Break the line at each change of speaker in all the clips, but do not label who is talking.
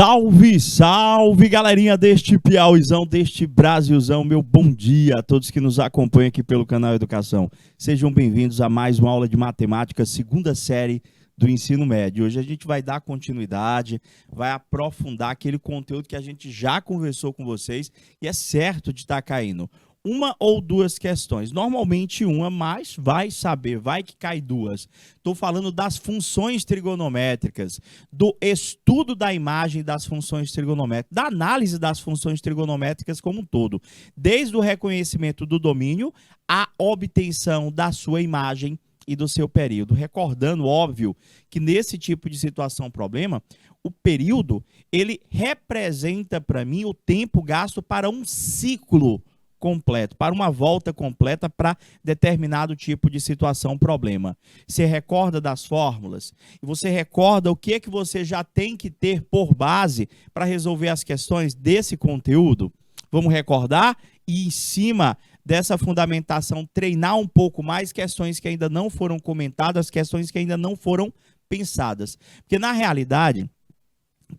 Salve, salve, galerinha deste Piauizão, deste Brasilzão. Meu bom dia a todos que nos acompanham aqui pelo canal Educação. Sejam bem-vindos a mais uma aula de matemática, segunda série do ensino médio. Hoje a gente vai dar continuidade, vai aprofundar aquele conteúdo que a gente já conversou com vocês e é certo de estar caindo uma ou duas questões. Normalmente uma, mas vai saber, vai que cai duas. Estou falando das funções trigonométricas, do estudo da imagem das funções trigonométricas, da análise das funções trigonométricas como um todo. Desde o reconhecimento do domínio à obtenção da sua imagem e do seu período. Recordando, óbvio, que nesse tipo de situação problema, o período, ele representa para mim o tempo gasto para um ciclo completo, para uma volta completa para determinado tipo de situação, problema. Você recorda das fórmulas? E você recorda o que é que você já tem que ter por base para resolver as questões desse conteúdo? Vamos recordar e, em cima dessa fundamentação, treinar um pouco mais questões que ainda não foram comentadas, questões que ainda não foram pensadas. Porque, na realidade,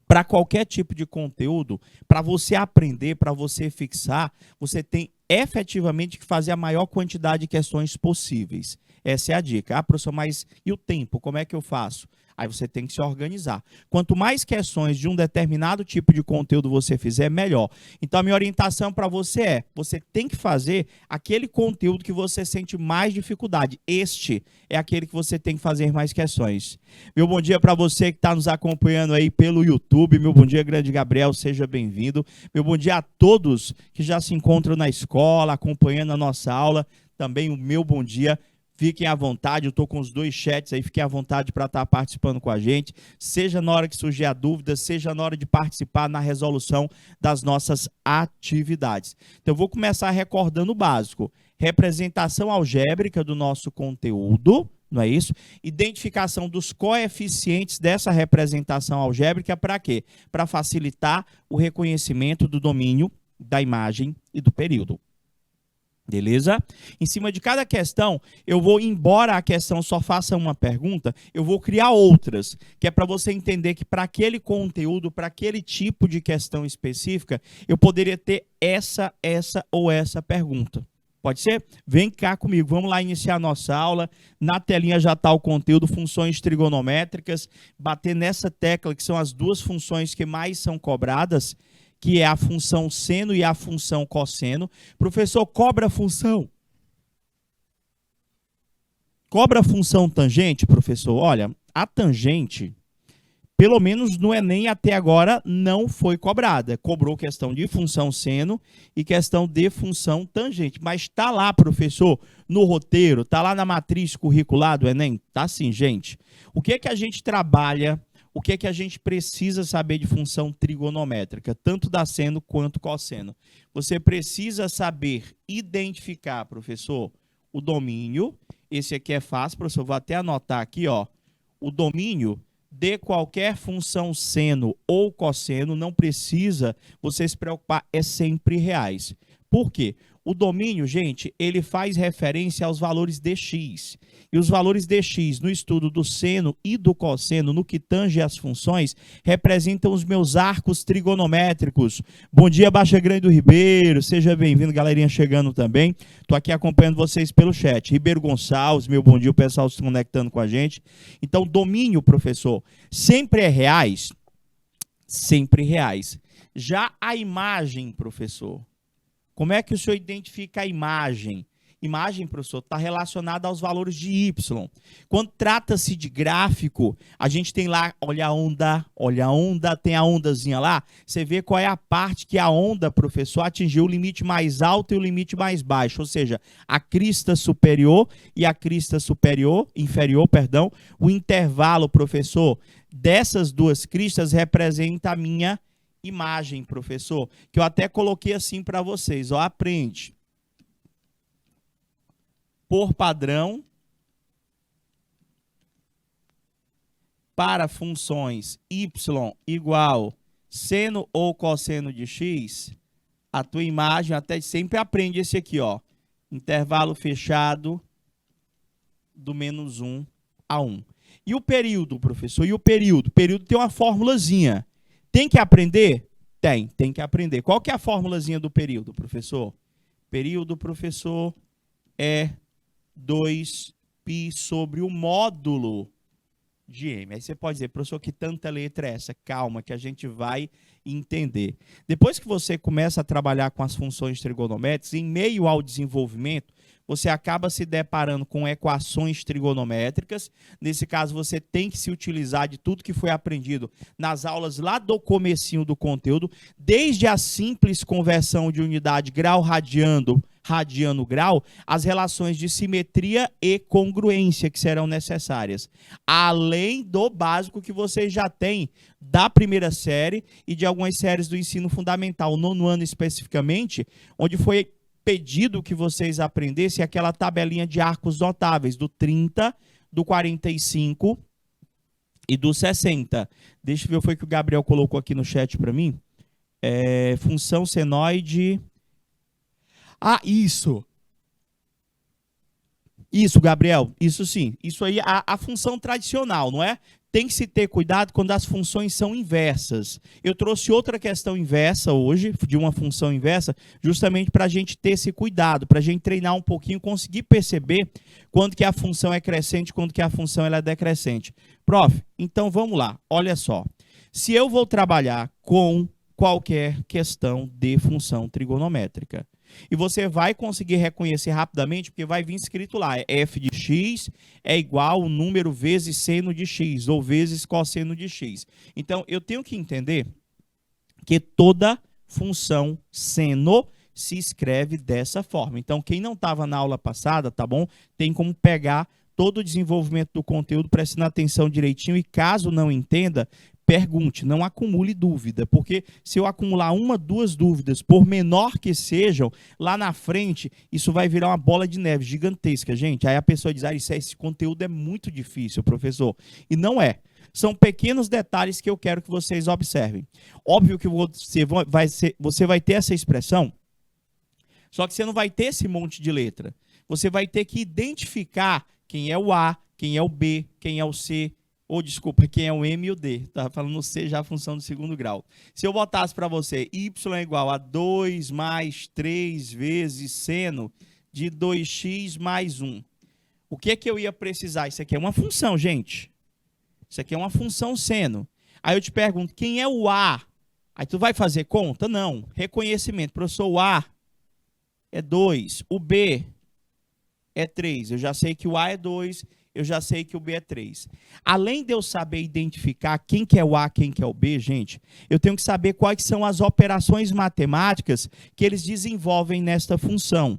para qualquer tipo de conteúdo, para você aprender, para você fixar, você tem efetivamente que fazer a maior quantidade de questões possíveis. Essa é a dica. Ah, professor, mas e o tempo? Como é que eu faço? Aí você tem que se organizar. Quanto mais questões de um determinado tipo de conteúdo você fizer, melhor. Então, a minha orientação para você é, você tem que fazer aquele conteúdo que você sente mais dificuldade. Este é aquele que você tem que fazer mais questões. Meu bom dia para você que está nos acompanhando aí pelo YouTube. Meu bom dia, grande Gabriel, seja bem-vindo. Meu bom dia a todos que já se encontram na escola, acompanhando a nossa aula. Também o meu bom dia. Fiquem à vontade, eu estou com os dois chats aí, fiquem à vontade para estar participando com a gente, seja na hora que surgir a dúvida, seja na hora de participar na resolução das nossas atividades. Então, eu vou começar recordando o básico. Representação algébrica do nosso conteúdo, não é isso? Identificação dos coeficientes dessa representação algébrica para quê? Para facilitar o reconhecimento do domínio da imagem e do período. Beleza? Em cima de cada questão, eu vou, embora a questão só faça uma pergunta, eu vou criar outras, que é para você entender que para aquele conteúdo, para aquele tipo de questão específica, eu poderia ter essa ou essa pergunta. Pode ser? Vem cá comigo, vamos lá iniciar a nossa aula. Na telinha já está o conteúdo, funções trigonométricas, bater nessa tecla que são as duas funções que mais são cobradas, que é a função seno e a função cosseno. Professor, cobra a função? Cobra a função tangente, professor? Olha, a tangente, pelo menos no Enem até agora, não foi cobrada. Cobrou questão de função seno e questão de função tangente. Mas está lá, professor, no roteiro, está lá na matriz curricular do Enem? Tá sim, gente. O que é que a gente trabalha? O que é que a gente precisa saber de função trigonométrica, tanto da seno quanto cosseno? Você precisa saber identificar, professor, o domínio. Esse aqui é fácil, professor, vou até anotar aqui, ó. O domínio de qualquer função seno ou cosseno, não precisa você se preocupar, é sempre reais. Por quê? O domínio, gente, ele faz referência aos valores de x. E os valores de x no estudo do seno e do cosseno, no que tange as funções, representam os meus arcos trigonométricos. Bom dia, Baixa Grande do Ribeiro. Seja bem-vindo, galerinha chegando também. Estou aqui acompanhando vocês pelo chat. Ribeiro Gonçalves, meu bom dia, o pessoal se conectando com a gente. Então, domínio, professor, sempre é reais? Sempre reais. Já a imagem, professor, como é que o senhor identifica a imagem? Imagem, professor, está relacionada aos valores de y. Quando trata-se de gráfico, a gente tem lá, olha a onda, tem a ondazinha lá. Você vê qual é a parte que a onda, professor, atingiu o limite mais alto e o limite mais baixo. Ou seja, a crista superior e a crista inferior, perdão. O intervalo, professor, dessas duas cristas representa a minha imagem, professor, que eu até coloquei assim para vocês, ó, aprende. Por padrão, para funções y igual seno ou cosseno de x, a tua imagem até sempre aprende esse aqui, ó, intervalo fechado do menos 1 a 1. E o período, professor? E o período? O período tem uma formulazinha. Tem que aprender? Tem que aprender. Qual que é a formulazinha do período, professor? Período, professor, é 2π sobre o módulo de M. Aí você pode dizer, professor, que tanta letra é essa? Calma, que a gente vai entender. Depois que você começa a trabalhar com as funções trigonométricas, em meio ao desenvolvimento, você acaba se deparando com equações trigonométricas. Nesse caso, você tem que se utilizar de tudo que foi aprendido nas aulas lá do comecinho do conteúdo, desde a simples conversão de unidade grau-radiano, radiano-grau, as relações de simetria e congruência que serão necessárias. Além do básico que vocês já têm da primeira série e de algumas séries do ensino fundamental, no nono ano especificamente, onde foi pedido que vocês aprendessem aquela tabelinha de arcos notáveis do 30, do 45 e do 60. Deixa eu ver o que foi que o Gabriel colocou aqui no chat para mim. Função senoide. Ah, isso. Isso, Gabriel. Isso sim. Isso aí, a função tradicional, não é? Tem que se ter cuidado quando as funções são inversas. Eu trouxe outra questão inversa hoje, de uma função inversa, justamente para a gente ter esse cuidado, para a gente treinar um pouquinho, conseguir perceber quando que a função é crescente, quando que a função ela é decrescente. Prof, então vamos lá. Olha só. Se eu vou trabalhar com qualquer questão de função trigonométrica, e você vai conseguir reconhecer rapidamente, porque vai vir escrito lá, f de x é igual ao número vezes seno de x, ou vezes cosseno de x. Então, eu tenho que entender que toda função seno se escreve dessa forma. Então, quem não estava na aula passada, tá bom? Tem como pegar todo o desenvolvimento do conteúdo, prestando atenção direitinho, e caso não entenda, pergunte, não acumule dúvida, porque se eu acumular uma, duas dúvidas, por menor que sejam, lá na frente, isso vai virar uma bola de neve gigantesca, gente. Aí a pessoa diz, esse conteúdo é muito difícil, professor. E não é. São pequenos detalhes que eu quero que vocês observem. Óbvio que você vai ter essa expressão, só que você não vai ter esse monte de letra. Você vai ter que identificar quem é o A, quem é o B, quem é o C, desculpa, quem é o M e o D. Estava falando o C já a função do segundo grau. Se eu botasse para você y é igual a 2 mais 3 vezes seno de 2x mais 1. O que é que eu ia precisar? Isso aqui é uma função, gente. Isso aqui é uma função seno. Aí eu te pergunto, quem é o A? Aí tu vai fazer conta? Não. Reconhecimento. Professor, o A é 2. O B é 3. Eu já sei que o A é 2. Eu já sei que o B é 3. Além de eu saber identificar quem que é o A, quem que é o B, gente, eu tenho que saber quais são as operações matemáticas que eles desenvolvem nesta função.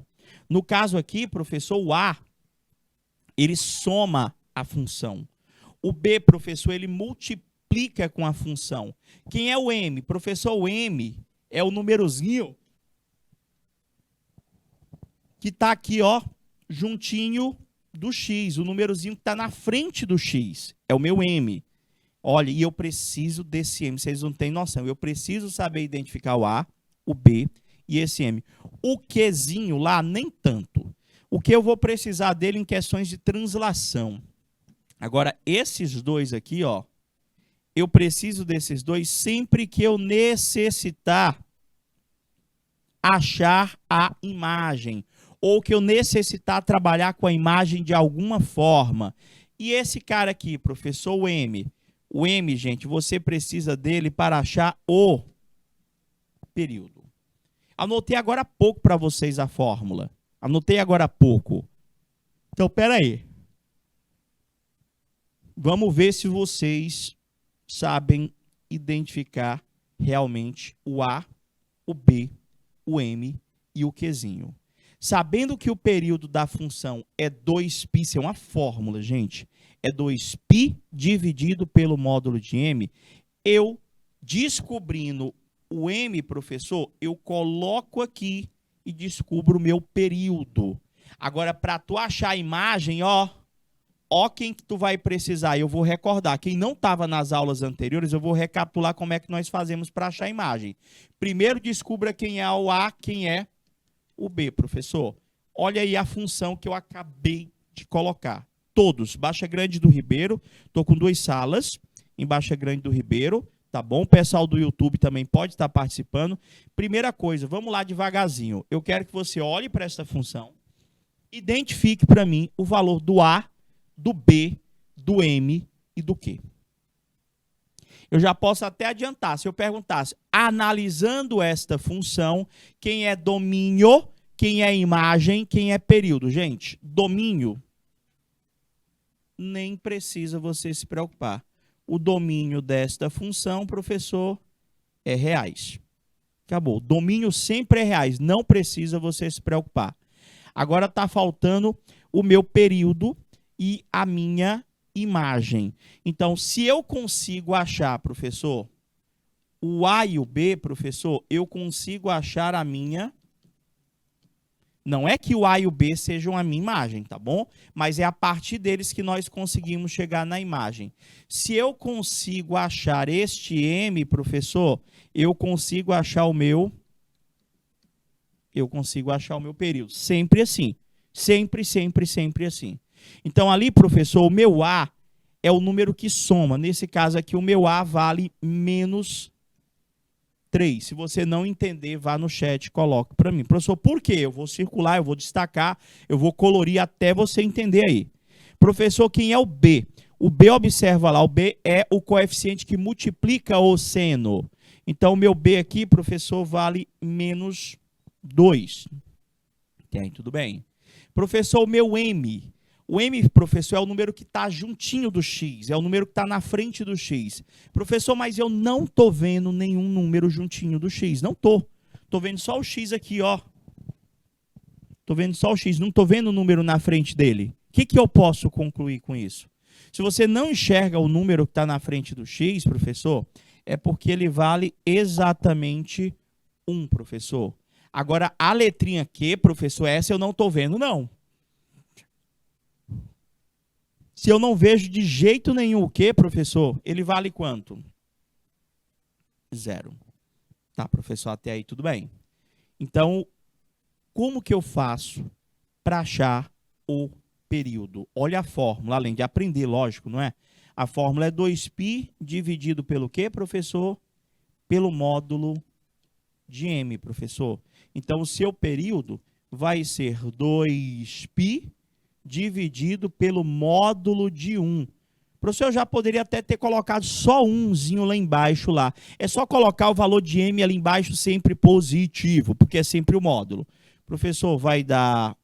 No caso aqui, professor, o A, ele soma a função. O B, professor, ele multiplica com a função. Quem é o M? Professor, o M é o númerozinho que está aqui, ó, juntinho do x, o númerozinho que está na frente do x, é o meu M. Olha, e eu preciso desse M, vocês não têm noção, eu preciso saber identificar o A, o B e esse M. O Qzinho lá, nem tanto. O que eu vou precisar dele em questões de translação. Agora, esses dois aqui, ó, eu preciso desses dois sempre que eu necessitar achar a imagem, ou que eu necessitar trabalhar com a imagem de alguma forma. E esse cara aqui, professor, o M. O M, gente, você precisa dele para achar o período. Anotei agora há pouco para vocês a fórmula. Anotei agora há pouco. Então, espera aí. Vamos ver se vocês sabem identificar realmente o A, o B, o M e o Qzinho. Sabendo que o período da função é 2π, isso é uma fórmula, gente, é 2π dividido pelo módulo de M, eu, descobrindo o M, professor, eu coloco aqui e descubro o meu período. Agora, para tu achar a imagem, ó quem que tu vai precisar. Eu vou recordar. Quem não estava nas aulas anteriores, eu vou recapitular como é que nós fazemos para achar a imagem. Primeiro, descubra quem é o A, quem é o B, professor. Olha aí a função que eu acabei de colocar. Todos. Baixa Grande do Ribeiro. Estou com 2 salas em Baixa Grande do Ribeiro. tá bom? O pessoal do YouTube também pode estar participando. Primeira coisa, vamos lá devagarzinho. Eu quero que você olhe para essa função, identifique para mim o valor do A, do B, do M e do Q. Eu já posso até adiantar, se eu perguntasse, analisando esta função, quem é domínio, quem é imagem, quem é período? Gente, domínio, nem precisa você se preocupar. O domínio desta função, professor, é reais. Acabou. Domínio sempre é reais, não precisa você se preocupar. Agora está faltando o meu período e a minha imagem. Então, se eu consigo achar, professor, o A e o B, professor, eu consigo achar a minha... Não é que o A e o B sejam a minha imagem, tá bom? Mas é a partir deles que nós conseguimos chegar na imagem. Se eu consigo achar este M, professor, eu consigo achar o meu... Eu consigo achar o meu período. Sempre assim. Sempre, sempre, sempre assim. Então, ali, professor, o meu A é o número que soma. Nesse caso aqui, o meu A vale menos 3. Se você não entender, vá no chat e coloque para mim. Professor, por quê? Eu vou circular, eu vou destacar, eu vou colorir até você entender aí. Professor, quem é o B? O B, observa lá, o B é o coeficiente que multiplica o seno. Então, o meu B aqui, professor, vale menos 2. Tem, tudo bem. Professor, o meu M. O M, professor, é o número que está juntinho do X, é o número que está na frente do X. Professor, mas eu não estou vendo nenhum número juntinho do X. Não estou. Estou vendo só o X aqui, ó. Estou vendo só o X, não estou vendo o número na frente dele. O que eu posso concluir com isso? Se você não enxerga o número que está na frente do X, professor, é porque ele vale exatamente 1, professor. Agora, a letrinha Q, professor, essa eu não estou vendo, não. Se eu não vejo de jeito nenhum o Q, professor, ele vale quanto? 0. Tá, professor, até aí tudo bem. Então, como que eu faço para achar o período? Olha a fórmula, além de aprender, lógico, não é? A fórmula é 2π dividido pelo quê, professor? Pelo módulo de M, professor. Então, o seu período vai ser 2π dividido pelo módulo de 1. Professor, eu já poderia até ter colocado só umzinho lá embaixo lá. É só colocar o valor de M ali embaixo sempre positivo, porque é sempre o módulo. Professor, vai dar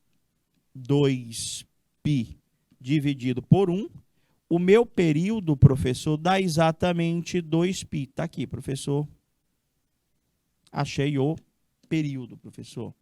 2π dividido por 1. O meu período, professor, dá exatamente 2π. Está aqui, professor. Achei o período, professor.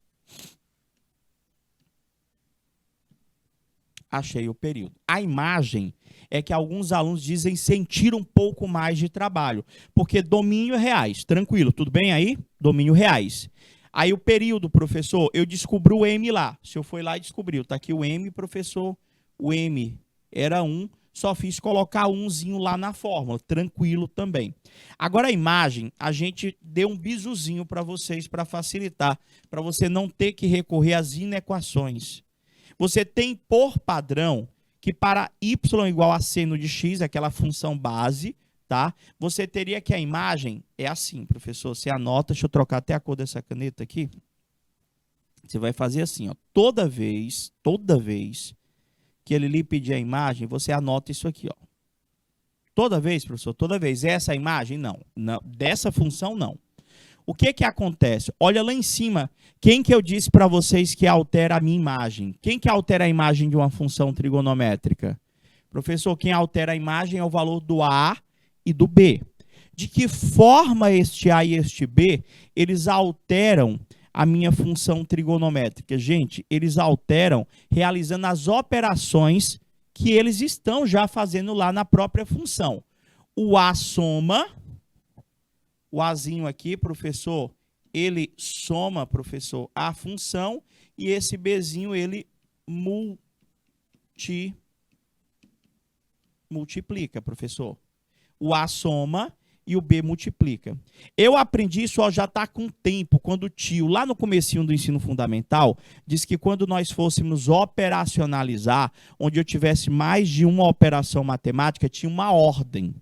Achei o período. A imagem é que alguns alunos dizem sentir um pouco mais de trabalho, porque domínio é reais, tranquilo, tudo bem aí? Domínio reais. Aí o período, professor, eu descobri o M lá. Se eu for lá e descobriu, tá aqui o M, professor, o M era 1, só fiz colocar umzinho lá na fórmula, tranquilo também. Agora a imagem, a gente deu um bisuzinho para vocês, para facilitar, para você não ter que recorrer às inequações. Você tem por padrão que para y igual a seno de x, aquela função base, tá? Você teria que a imagem é assim, professor. Você anota, deixa eu trocar até a cor dessa caneta aqui. Você vai fazer assim, ó. Toda vez que ele lhe pedir a imagem, você anota isso aqui, ó. Toda vez, professor, toda vez. Essa imagem? Não. Dessa função, não. O que que acontece? Olha lá em cima, quem que eu disse para vocês que altera a minha imagem? Quem que altera a imagem de uma função trigonométrica? Professor, quem altera a imagem é o valor do A e do B. De que forma este A e este B, eles alteram a minha função trigonométrica? Gente, eles alteram realizando as operações que eles estão já fazendo lá na própria função. O A soma... O Azinho aqui, professor, ele soma, professor, a função, e esse Bzinho, ele multiplica, professor. O A soma e o B multiplica. Eu aprendi isso, ó, já está com tempo, quando o tio, lá no comecinho do ensino fundamental, disse que quando nós fôssemos operacionalizar, onde eu tivesse mais de uma operação matemática, tinha uma ordem.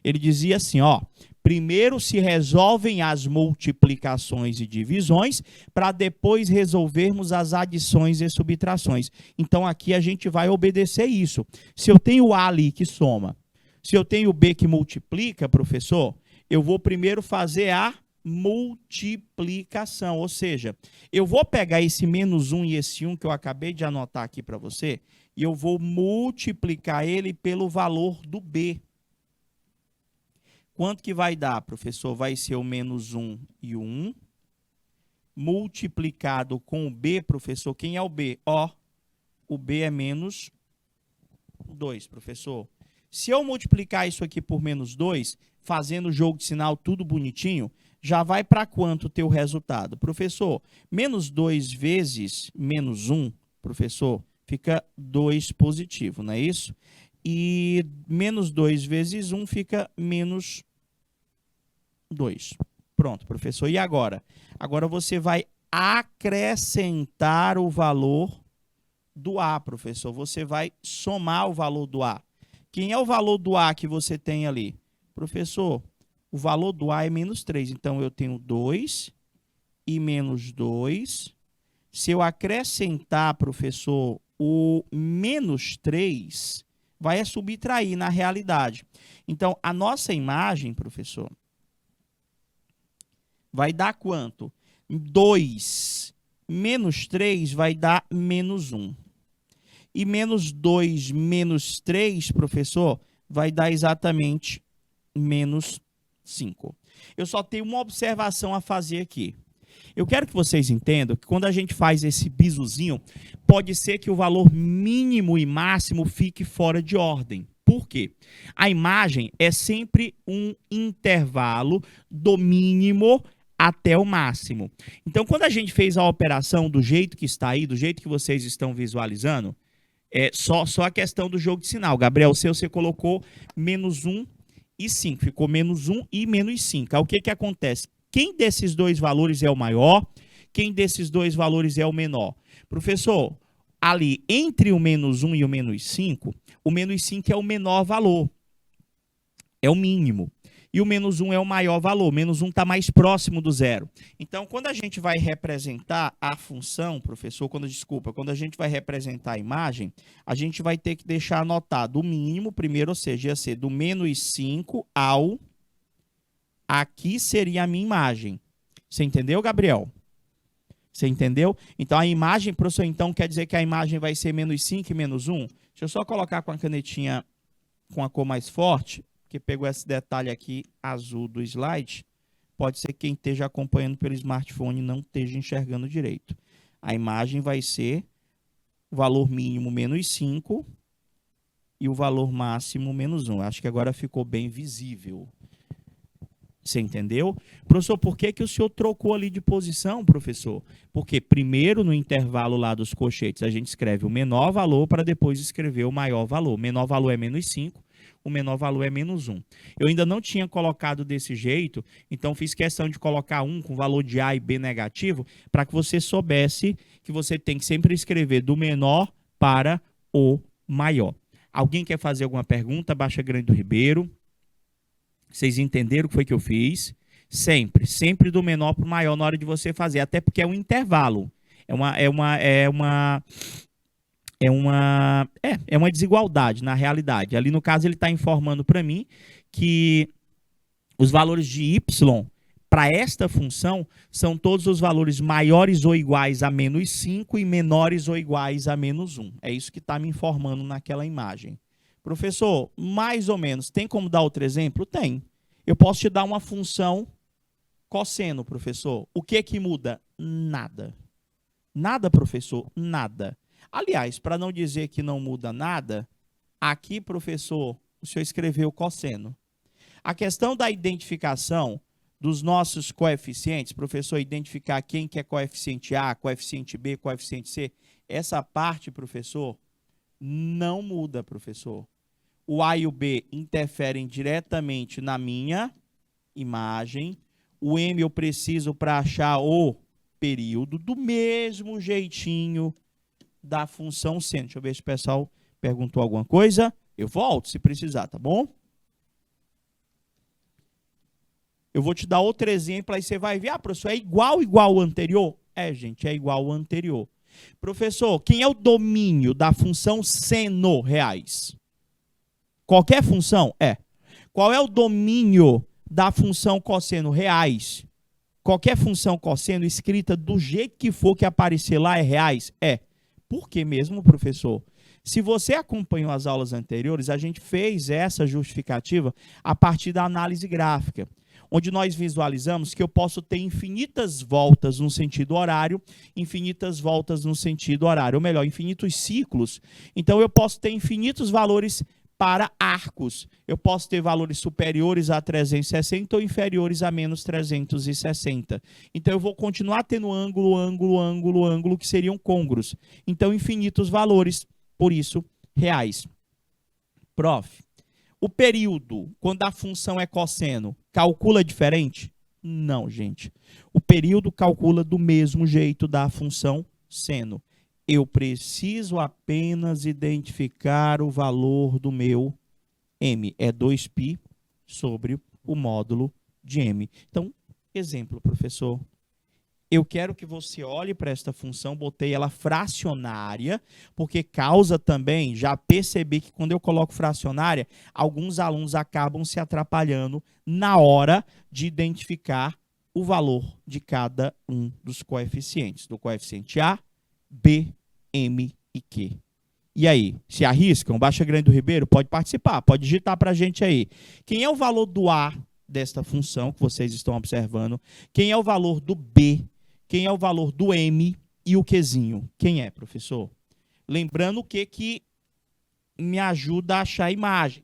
Ele dizia assim, ó, Primeiro se resolvem as multiplicações e divisões, para depois resolvermos as adições e subtrações. Então aqui a gente vai obedecer isso. Se eu tenho A ali que soma, se eu tenho B que multiplica, professor, eu vou primeiro fazer a multiplicação, ou seja, eu vou pegar esse menos 1 e esse 1 que eu acabei de anotar aqui para você, e eu vou multiplicar ele pelo valor do B. Quanto que vai dar, professor? Vai ser o menos 1 e o 1, multiplicado com o B, professor. Quem é o B? Ó, o B é menos 2, professor. Se eu multiplicar isso aqui por menos 2, fazendo o jogo de sinal tudo bonitinho, já vai para quanto o teu resultado? Professor, menos 2 vezes menos 1, professor, fica 2 positivo, não é isso? E menos 2 vezes 1 fica menos 2. Pronto, professor. E agora? Agora você vai acrescentar o valor do A, professor. Você vai somar o valor do A. Quem é o valor do A que você tem ali? Professor, o valor do A é menos 3. Então, eu tenho 2 e menos 2. Se eu acrescentar, professor, o menos 3, vai subtrair na realidade. Então, a nossa imagem, professor, vai dar quanto? 2 menos 3 vai dar menos 1. E menos 2 menos 3, professor, vai dar exatamente menos 5. Eu só tenho uma observação a fazer aqui. Eu quero que vocês entendam que quando a gente faz esse bizuzinho, pode ser que o valor mínimo e máximo fique fora de ordem. Por quê? A imagem é sempre um intervalo do mínimo até o máximo. Então, quando a gente fez a operação do jeito que está aí, do jeito que vocês estão visualizando, é só a questão do jogo de sinal. Gabriel, você colocou menos 1 e 5. Ficou menos 1 e menos 5. Aí o que acontece? Quem desses dois valores é o maior? Quem desses dois valores é o menor? Professor, ali entre o menos 1 e o menos 5 é o menor valor. É o mínimo. E o menos 1 é o maior valor. Menos 1 está mais próximo do zero. Então, quando a gente vai representar a função, professor, quando a gente vai representar a imagem, a gente vai ter que deixar anotado o mínimo primeiro, ou seja, ia ser do menos 5 ao... Aqui seria a minha imagem. Você entendeu, Gabriel? Você entendeu? Então, a imagem, professor, então quer dizer que a imagem vai ser menos 5 e menos 1? Deixa eu só colocar com a canetinha com a cor mais forte, que pegou esse detalhe aqui azul do slide. Pode ser que quem esteja acompanhando pelo smartphone não esteja enxergando direito. A imagem vai ser o valor mínimo menos 5 e o valor máximo menos 1. Acho que agora ficou bem visível. Você entendeu? Professor, por que o senhor trocou ali de posição, professor? Porque primeiro, no intervalo lá dos colchetes, a gente escreve o menor valor para depois escrever o maior valor. O menor valor é menos 5, o menor valor é menos 1. Eu ainda não tinha colocado desse jeito, então fiz questão de colocar 1 com valor de A e B negativo, para que você soubesse que você tem que sempre escrever do menor para o maior. Alguém quer fazer alguma pergunta? Baixa Grande do Ribeiro. Vocês entenderam o que foi que eu fiz? Sempre do menor para o maior na hora de você fazer, até porque é um intervalo. É uma desigualdade na realidade. Ali no caso ele está informando para mim que os valores de y para esta função são todos os valores maiores ou iguais a menos 5 e menores ou iguais a menos 1. É isso que está me informando naquela imagem. Professor, mais ou menos, tem como dar outro exemplo? Tem. Eu posso te dar uma função cosseno, professor. O que que muda? Nada. Nada, professor? Nada. Aliás, para não dizer que não muda nada, aqui, professor, o senhor escreveu cosseno. A questão da identificação dos nossos coeficientes, professor, identificar quem que é coeficiente A, coeficiente B, coeficiente C, essa parte, professor, não muda, professor. O A e o B interferem diretamente na minha imagem. O M eu preciso para achar o período do mesmo jeitinho da função seno. Deixa eu ver se o pessoal perguntou alguma coisa. Eu volto se precisar, tá bom? Eu vou te dar outro exemplo, aí você vai ver, professor, é igual ao anterior? É, gente, é igual ao anterior. Professor, quem é o domínio da função seno reais? Qualquer função? É. Qual é o domínio da função cosseno reais? Qualquer função cosseno escrita do jeito que for que aparecer lá é reais? É. Por que mesmo, professor? Se você acompanhou as aulas anteriores, a gente fez essa justificativa a partir da análise gráfica, onde nós visualizamos que eu posso ter infinitas voltas no sentido horário, infinitas voltas no sentido horário, ou melhor, infinitos ciclos. Então, eu posso ter infinitos valores para arcos. Eu posso ter valores superiores a 360 ou inferiores a menos 360. Então, eu vou continuar tendo ângulo, que seriam côngruos. Então, infinitos valores, por isso, reais. Prof, o período, quando a função é cosseno, calcula diferente? Não, gente. O período calcula do mesmo jeito da função seno. Eu preciso apenas identificar o valor do meu m. É 2π sobre o módulo de m. Então, exemplo, professor. Eu quero que você olhe para esta função, botei ela fracionária, porque causa também, já percebi que quando eu coloco fracionária, alguns alunos acabam se atrapalhando na hora de identificar o valor de cada um dos coeficientes, do coeficiente A, B, M e Q. E aí, se arriscam? Baixa Grande do Ribeiro, pode participar, pode digitar para a gente aí. Quem é o valor do A desta função que vocês estão observando? Quem é o valor do B? Quem é o valor do M e o Qzinho? Quem é, professor? Lembrando o que me ajuda a achar a imagem.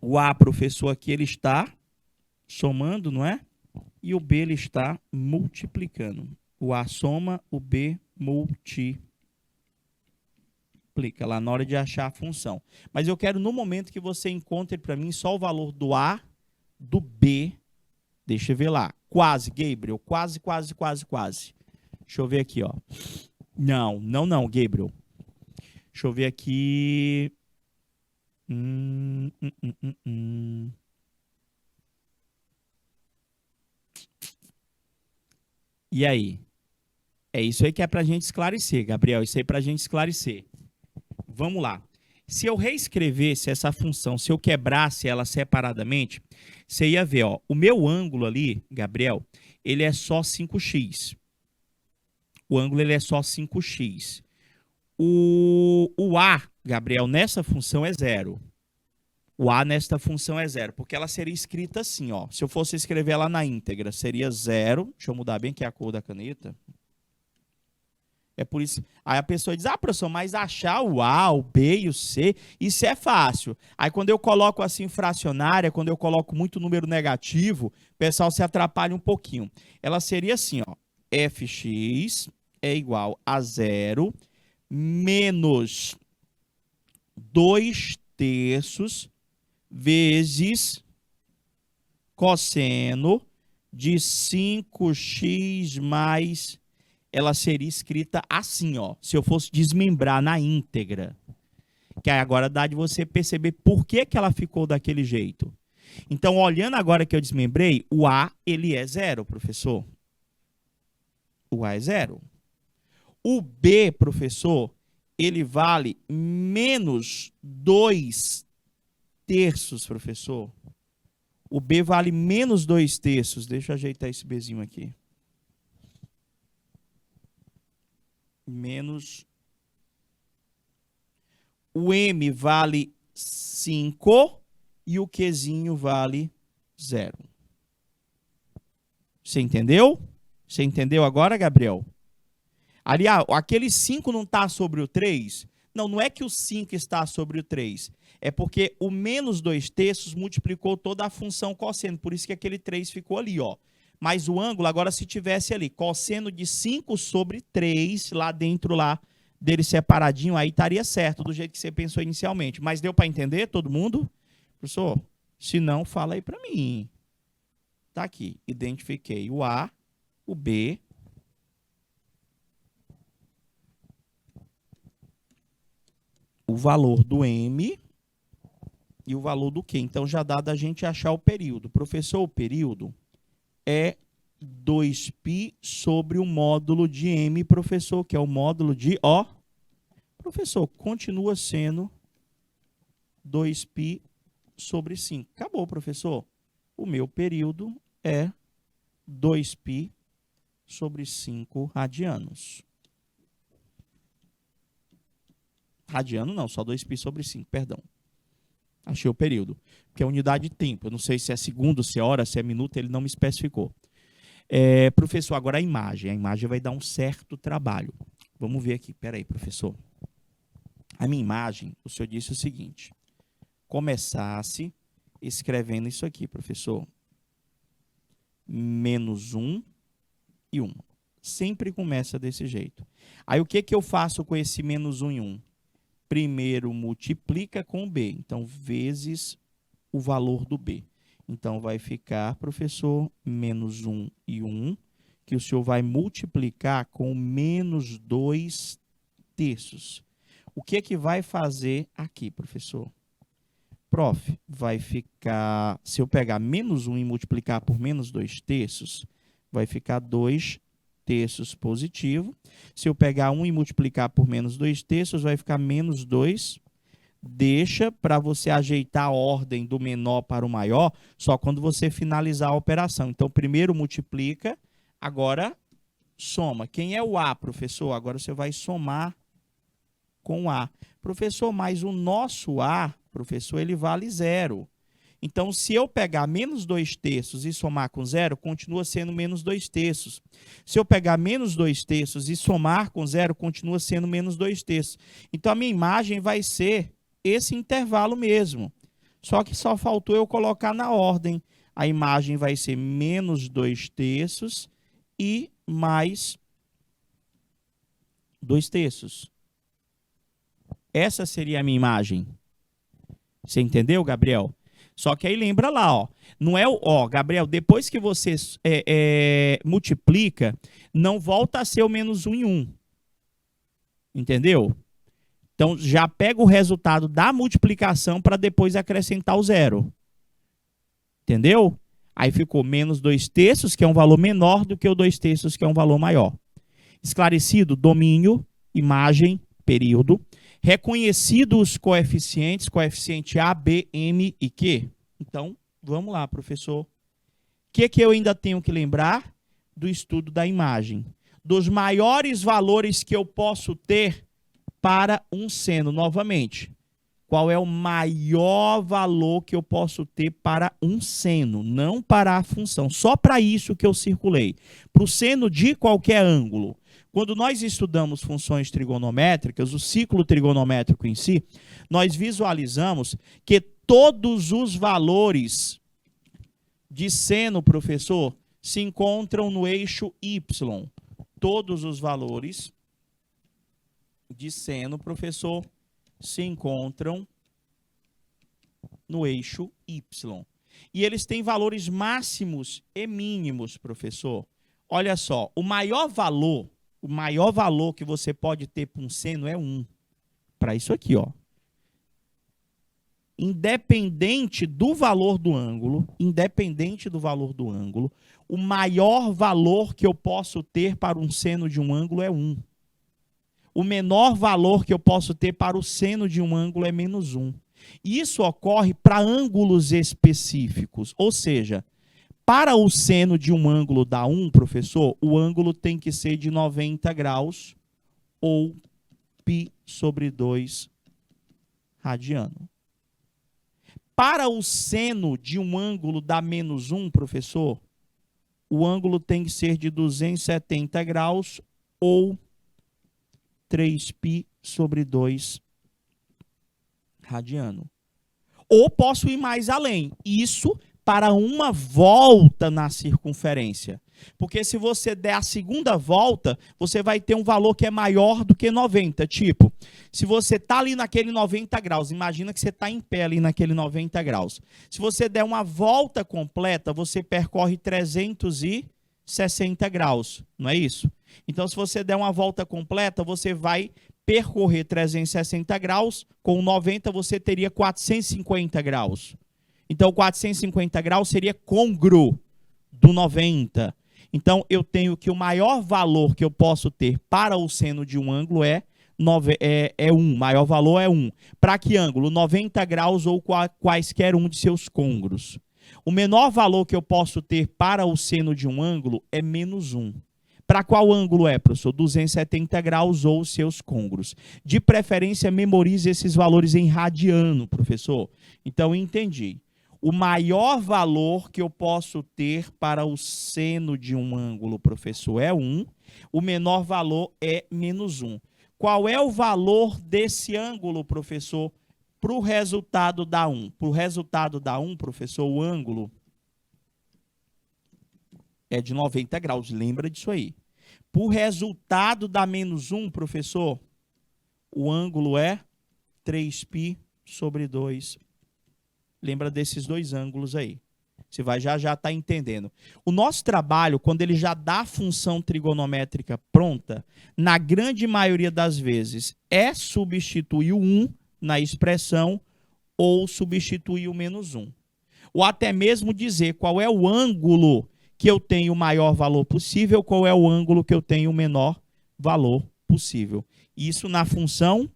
O A, professor, aqui ele está somando, não é? E o B ele está multiplicando. O A soma, o B multiplica lá na hora de achar a função. Mas eu quero, no momento que você encontre para mim só o valor do A, do B, deixa eu ver lá. Quase, Gabriel. Quase. Deixa eu ver aqui, ó. Não, Gabriel. Deixa eu ver aqui. E aí? É isso aí que é pra gente esclarecer, Gabriel. Isso aí pra gente esclarecer. Vamos lá. Se eu reescrevesse essa função, se eu quebrasse ela separadamente, você ia ver, ó, o meu ângulo ali, Gabriel, ele é só 5x. O ângulo ele é só 5x. O A, Gabriel, nessa função é 0. O A nesta função é 0, porque ela seria escrita assim, ó. Se eu fosse escrever ela na íntegra, seria 0. Deixa eu mudar bem aqui a cor da caneta. É por isso. Aí a pessoa diz, professor, mas achar o A, o B e o C, isso é fácil. Aí quando eu coloco assim fracionária, quando eu coloco muito número negativo, o pessoal se atrapalha um pouquinho. Ela seria assim, ó, fx é igual a 0 menos 2/3 vezes cosseno de 5x mais... Ela seria escrita assim, ó, se eu fosse desmembrar na íntegra. Que aí agora dá de você perceber por que ela ficou daquele jeito. Então, olhando agora que eu desmembrei, o A, ele é 0, professor. O A é 0. O B, professor, ele vale menos 2/3, professor. O B vale menos 2/3. Deixa eu ajeitar esse Bzinho aqui. Menos o M vale 5 e o Qzinho vale 0. Você entendeu? Você entendeu agora, Gabriel? Ali, aquele 5 não está sobre o 3? Não é que o 5 está sobre o 3. É porque o menos 2/3 multiplicou toda a função cosseno. Por isso que aquele 3 ficou ali, ó. Mas o ângulo, agora se tivesse ali, cosseno de 5 sobre 3, lá dentro lá, dele separadinho, aí estaria certo, do jeito que você pensou inicialmente. Mas deu para entender, todo mundo? Professor, se não, fala aí para mim. Tá aqui, identifiquei o A, o B, o valor do M e o valor do Q. Então, já dá da gente achar o período. Professor, o período é 2π sobre o módulo de M, professor, que é o módulo de O. Professor, continua sendo 2π sobre 5. Acabou, professor. O meu período é 2π sobre 5 radianos. Radiano não, só 2π sobre 5, perdão. Achei o período, que é unidade de tempo. Eu não sei se é segundo, se é hora, se é minuto, ele não me especificou. Professor, agora a imagem. A imagem vai dar um certo trabalho. Vamos ver aqui. Espera aí, professor. A minha imagem, o senhor disse o seguinte. Começasse escrevendo isso aqui, professor. -1 e 1. Sempre começa desse jeito. Aí, o que eu faço com esse -1 e 1? Primeiro multiplica com B. Então, vezes o valor do B. Então, vai ficar, professor, -1 e 1, que o senhor vai multiplicar com -2 terços. O que vai fazer aqui, professor? Prof, vai ficar, se eu pegar -1 e multiplicar por -2 terços, vai ficar 2 terços positivo. Se eu pegar 1 e multiplicar por -2 terços, vai ficar -2. Deixa para você ajeitar a ordem do menor para o maior só quando você finalizar a operação. Então, primeiro multiplica, agora soma. Quem é o A, professor? Agora você vai somar com o A. Professor, mas o nosso A, professor, ele vale 0. Então, se eu pegar -2 terços e somar com 0, continua sendo -2 terços. Se eu pegar -2 terços e somar com 0, continua sendo -2 terços. Então, a minha imagem vai ser esse intervalo mesmo. Só que só faltou eu colocar na ordem. A imagem vai ser -2 terços e mais 2 terços. Essa seria a minha imagem. Você entendeu, Gabriel? Só que aí lembra lá, ó, não é o Gabriel, depois que você multiplica, não volta a ser o -1 e 1. Entendeu? Então, já pega o resultado da multiplicação para depois acrescentar o 0. Entendeu? Aí ficou -2 terços, que é um valor menor do que o 2 terços, que é um valor maior. Esclarecido? Domínio, imagem, período. Reconhecidos os coeficientes, coeficiente A, B, M e Q. Então, vamos lá, professor. O que eu ainda tenho que lembrar? Do estudo da imagem. Dos maiores valores que eu posso ter para um seno. Novamente, qual é o maior valor que eu posso ter para um seno? Não para a função. Só para isso que eu circulei. Para o seno de qualquer ângulo. Quando nós estudamos funções trigonométricas, o ciclo trigonométrico em si, nós visualizamos que todos os valores de seno, professor, se encontram no eixo Y. Todos os valores de seno, professor, se encontram no eixo Y. E eles têm valores máximos e mínimos, professor. Olha só, o maior valor que você pode ter para um seno é 1. Para isso aqui, ó. Independente do valor do ângulo, o maior valor que eu posso ter para um seno de um ângulo é 1. O menor valor que eu posso ter para o seno de um ângulo é -1. Isso ocorre para ângulos específicos, ou seja, para o seno de um ângulo dá 1, professor, o ângulo tem que ser de 90 graus ou π sobre 2 radiano. Para o seno de um ângulo dá -1, professor, o ângulo tem que ser de 270 graus ou 3π sobre 2 radiano. Ou posso ir mais além. Isso para uma volta na circunferência. Porque se você der a segunda volta, você vai ter um valor que é maior do que 90. Tipo, se você está ali naquele 90 graus, imagina que você está em pé ali naquele 90 graus. Se você der uma volta completa, você percorre 360 graus, não é isso? Então, se você der uma volta completa, você vai percorrer 360 graus, com 90 você teria 450 graus. Então, 450 graus seria côngruo do 90. Então, eu tenho que o maior valor que eu posso ter para o seno de um ângulo é 1. Maior valor é 1. Para que ângulo? 90 graus ou quaisquer um de seus côngruos. O menor valor que eu posso ter para o seno de um ângulo é menos 1. Para qual ângulo é, professor? 270 graus ou seus côngruos. De preferência, memorize esses valores em radiano, professor. Então, entendi. O maior valor que eu posso ter para o seno de um ângulo, professor, é 1. O menor valor é menos 1. Qual é o valor desse ângulo, professor, para o resultado da 1? Para o resultado da 1, professor, o ângulo é de 90 graus. Lembra disso aí. Para o resultado da menos 1, professor, o ângulo é 3π sobre 2. Lembra desses dois ângulos aí. Você vai já estar entendendo. O nosso trabalho, quando ele já dá a função trigonométrica pronta, na grande maioria das vezes, é substituir o 1 na expressão ou substituir o menos 1. Ou até mesmo dizer qual é o ângulo que eu tenho o maior valor possível, qual é o ângulo que eu tenho o menor valor possível. Isso na função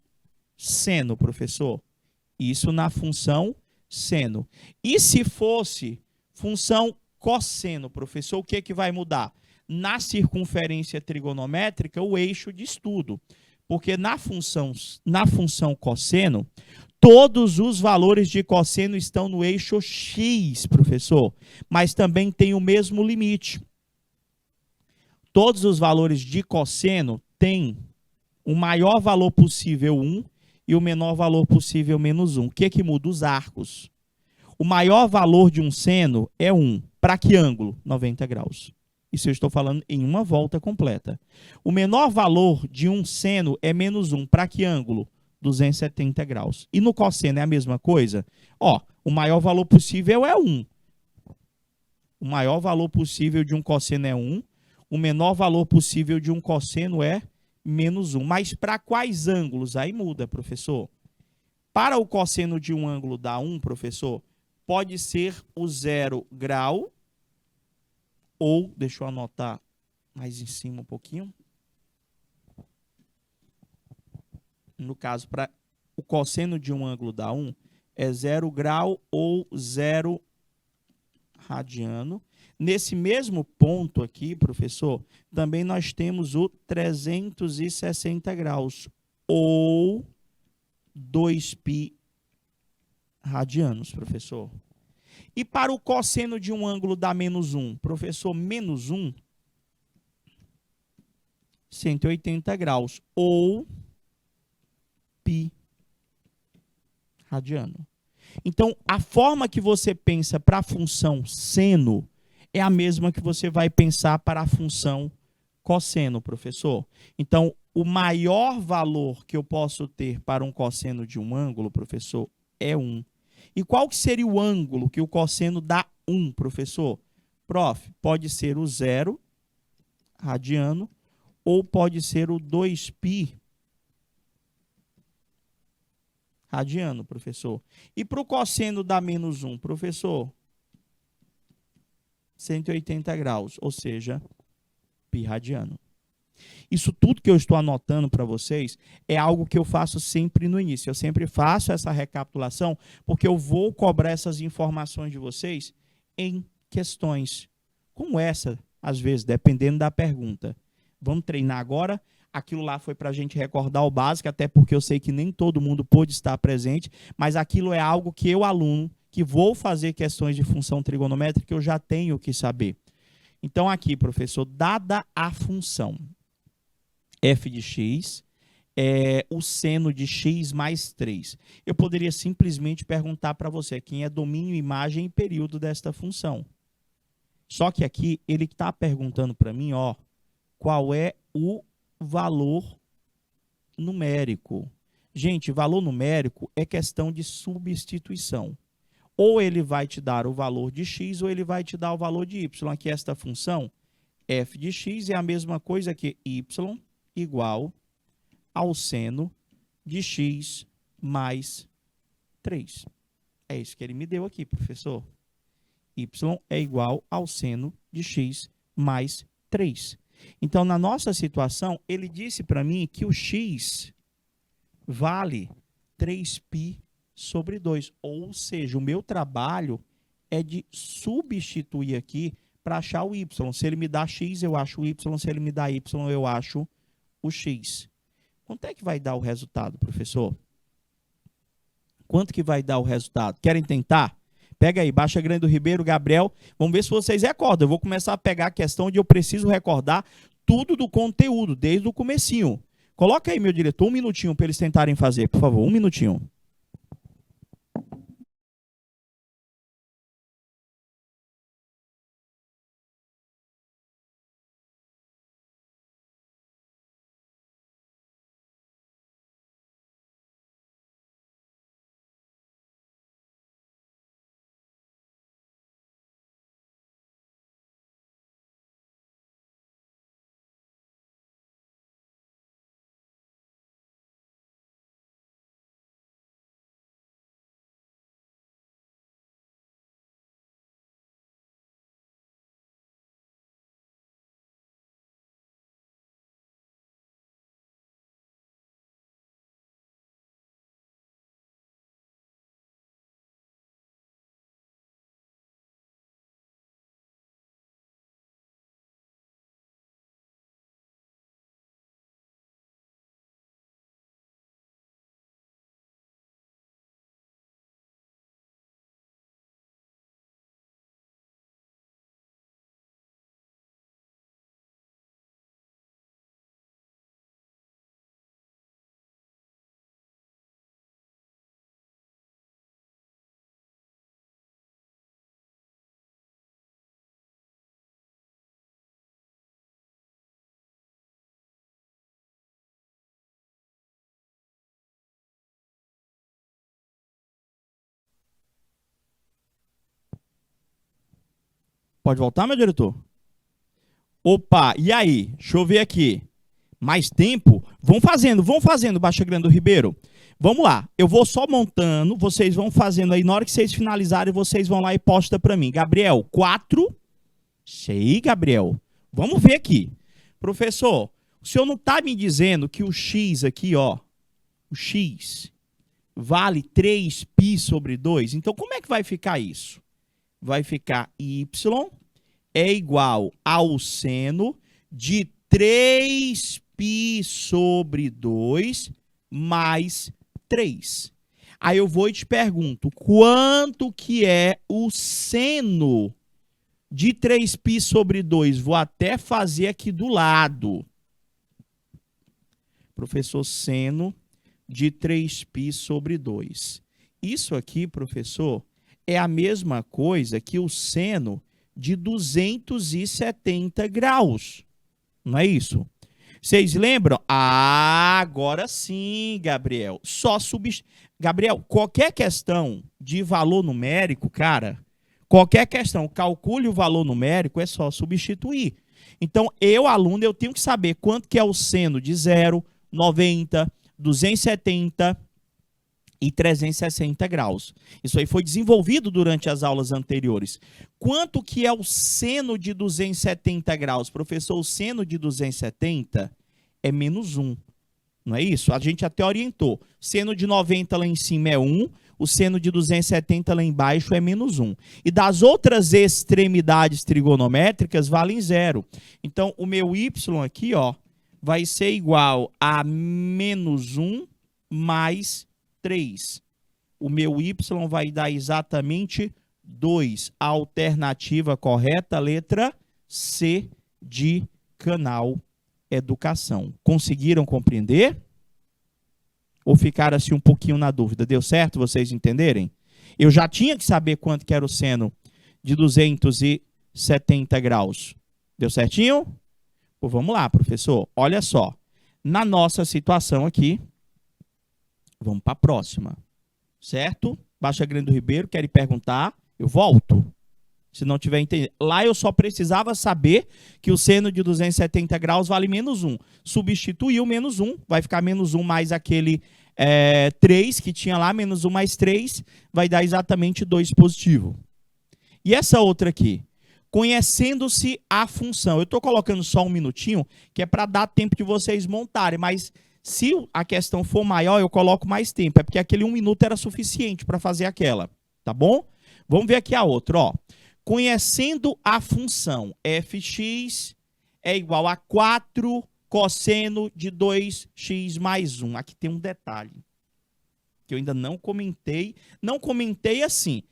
seno, professor. Isso na função seno. E se fosse função cosseno, professor, o que que vai mudar? Na circunferência trigonométrica, o eixo de estudo. Porque na função cosseno, todos os valores de cosseno estão no eixo x, professor. Mas também tem o mesmo limite. Todos os valores de cosseno têm o maior valor possível 1 e o menor valor possível menos 1. O que que muda? Os arcos. O maior valor de um seno é 1. Para que ângulo? 90 graus. Isso eu estou falando em uma volta completa. O menor valor de um seno é menos 1. Para que ângulo? 270 graus. E no cosseno é a mesma coisa? Ó, o maior valor possível é 1. O maior valor possível de um cosseno é 1. O menor valor possível de um cosseno é menos 1. Mas para quais ângulos? Aí muda, professor. Para o cosseno de um ângulo dá 1, professor, pode ser o 0 grau, ou, deixa eu anotar mais em cima um pouquinho. No caso, para o cosseno de um ângulo dá 1, é 0 grau ou 0 radiano. Nesse mesmo ponto aqui, professor, também nós temos o 360 graus, ou 2π radianos, professor. E para o cosseno de um ângulo dá menos 1, professor, menos 1, 180 graus, ou π radiano. Então, a forma que você pensa para a função seno é a mesma que você vai pensar para a função cosseno, professor. Então, o maior valor que eu posso ter para um cosseno de um ângulo, professor, é 1. E qual que seria o ângulo que o cosseno dá 1, professor? Prof, pode ser o 0 radiano ou pode ser o 2π radiano, professor. E para o cosseno dá menos 1, professor? 180 graus, ou seja, π radiano. Isso tudo que eu estou anotando para vocês é algo que eu faço sempre no início. Eu sempre faço essa recapitulação porque eu vou cobrar essas informações de vocês em questões como essa, às vezes, dependendo da pergunta. Vamos treinar agora. Aquilo lá foi para a gente recordar o básico, até porque eu sei que nem todo mundo pôde estar presente, mas aquilo é algo que eu, aluno, que vou fazer questões de função trigonométrica, eu já tenho que saber. Então, aqui, professor, dada a função f de x, é o seno de x mais 3. Eu poderia simplesmente perguntar para você quem é domínio, imagem e período desta função. Só que aqui ele está perguntando para mim, ó, qual é o valor numérico. Gente, valor numérico é questão de substituição. Ou ele vai te dar o valor de x ou ele vai te dar o valor de y. Aqui esta função f de x é a mesma coisa que y igual ao seno de x mais 3. É isso que ele me deu aqui, professor. Y é igual ao seno de x mais 3. Então, na nossa situação, ele disse para mim que o x vale 3π sobre 2. Ou seja, o meu trabalho é de substituir aqui para achar o y. Se ele me dá x, eu acho o y. Se ele me dá y, eu acho o x. Quanto é que vai dar o resultado, professor? Quanto que vai dar o resultado? Querem tentar? Pega aí, Baixa Grande do Ribeiro, Gabriel. Vamos ver se vocês recordam. Eu vou começar a pegar a questão onde eu preciso recordar tudo do conteúdo, desde o comecinho. Coloca aí, meu diretor, um minutinho para eles tentarem fazer, por favor. Um minutinho. Pode voltar, meu diretor? Opa, e aí? Deixa eu ver aqui. Mais tempo? Vão fazendo, Baixa Grande do Ribeiro. Vamos lá, eu vou só montando, vocês vão fazendo aí. Na hora que vocês finalizarem, vocês vão lá e postam para mim. Gabriel, 4. Sei, Gabriel. Vamos ver aqui. Professor, o senhor não está me dizendo que o x aqui, ó, o x vale 3π sobre 2? Então, como é que vai ficar isso? Vai ficar y é igual ao seno de 3π sobre 2 mais 3. Aí eu vou e te pergunto, quanto que é o seno de 3π sobre 2? Vou até fazer aqui do lado. Professor, seno de 3π sobre 2. Isso aqui, professor, é a mesma coisa que o seno de 270 graus. Não é isso? Vocês lembram? Ah, agora sim, Gabriel. Gabriel, qualquer questão de valor numérico, cara, qualquer questão, calcule o valor numérico, é só substituir. Então, aluno, eu tenho que saber quanto que é o seno de 0, 90, 270 e 360 graus. Isso aí foi desenvolvido durante as aulas anteriores. Quanto que é o seno de 270 graus? Professor, o seno de 270 é menos 1. Não é isso? A gente até orientou. Seno de 90 lá em cima é 1, o seno de 270 lá embaixo é menos 1. E das outras extremidades trigonométricas valem 0. Então, o meu y aqui, ó, vai ser igual a menos 1 mais 3. O meu y vai dar exatamente 2. A alternativa correta, letra C de canal Educação. Conseguiram compreender? Ou ficaram assim um pouquinho na dúvida? Deu certo vocês entenderem? Eu já tinha que saber quanto que era o seno de 270 graus. Deu certinho? Pô, vamos lá, professor. Olha só. Na nossa situação aqui, vamos para a próxima. Certo? Baixa Grande do Ribeiro, querem perguntar? Eu volto. Se não tiver entendido. Lá eu só precisava saber que o seno de 270 graus vale menos 1. Substituiu menos 1, vai ficar menos 1 mais aquele 3 que tinha lá, menos 1 mais 3, vai dar exatamente 2 positivo. E essa outra aqui? Conhecendo-se a função. Eu estou colocando só um minutinho, que é para dar tempo de vocês montarem, mas se a questão for maior, eu coloco mais tempo. É porque aquele 1 minuto era suficiente para fazer aquela, tá bom? Vamos ver aqui a outra, ó. Conhecendo a função fx é igual a 4 cosseno de 2x mais 1. Aqui tem um detalhe que eu ainda não comentei. Não comentei assim.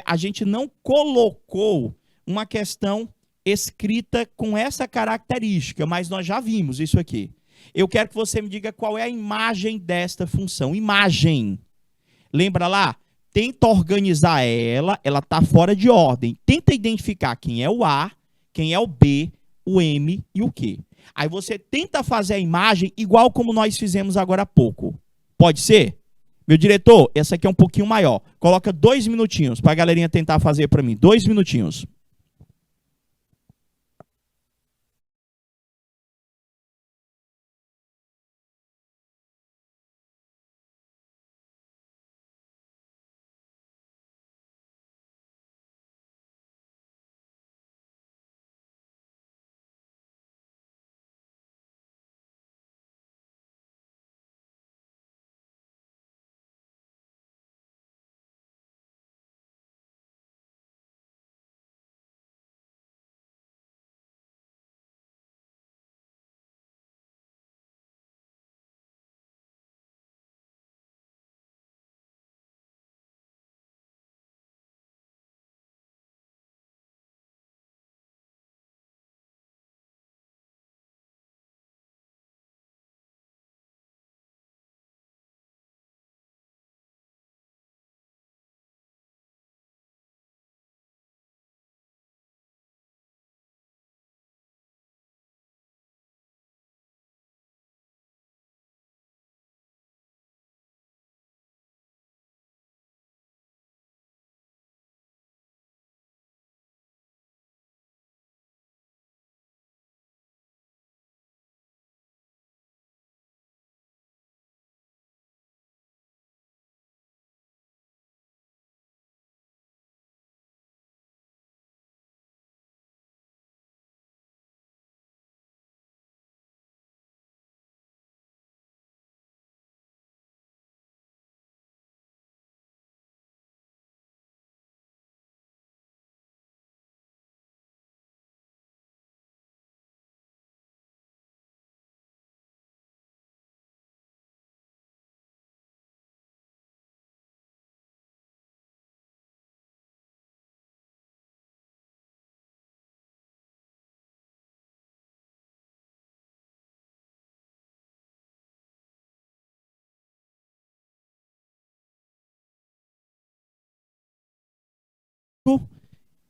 A gente não colocou uma questão escrita com essa característica, mas nós já vimos isso aqui. Eu quero que você me diga qual é a imagem desta função. Imagem. Lembra lá? Tenta organizar ela está fora de ordem. Tenta identificar quem é o A, quem é o B, o M e o Q. Aí você tenta fazer a imagem igual como nós fizemos agora há pouco. Pode ser? Meu diretor, essa aqui é um pouquinho maior. Coloca 2 minutinhos para a galerinha tentar fazer para mim. 2 minutinhos.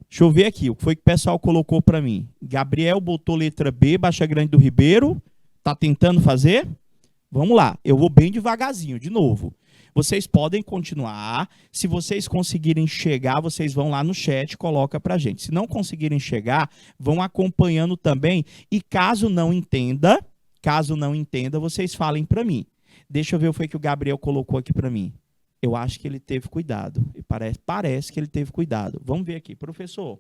Deixa eu ver aqui, o que foi que o pessoal colocou para mim? Gabriel botou letra B, Baixa Grande do Ribeiro. Tá tentando fazer? Vamos lá, eu vou bem devagarzinho, de novo. Vocês podem continuar. Se vocês conseguirem chegar, vocês vão lá no chat e coloca pra gente. Se não conseguirem chegar, vão acompanhando também. E caso não entenda, vocês falem para mim. Deixa eu ver o que foi que o Gabriel colocou aqui para mim. Eu acho que ele teve cuidado. Parece que ele teve cuidado. Vamos ver aqui. Professor,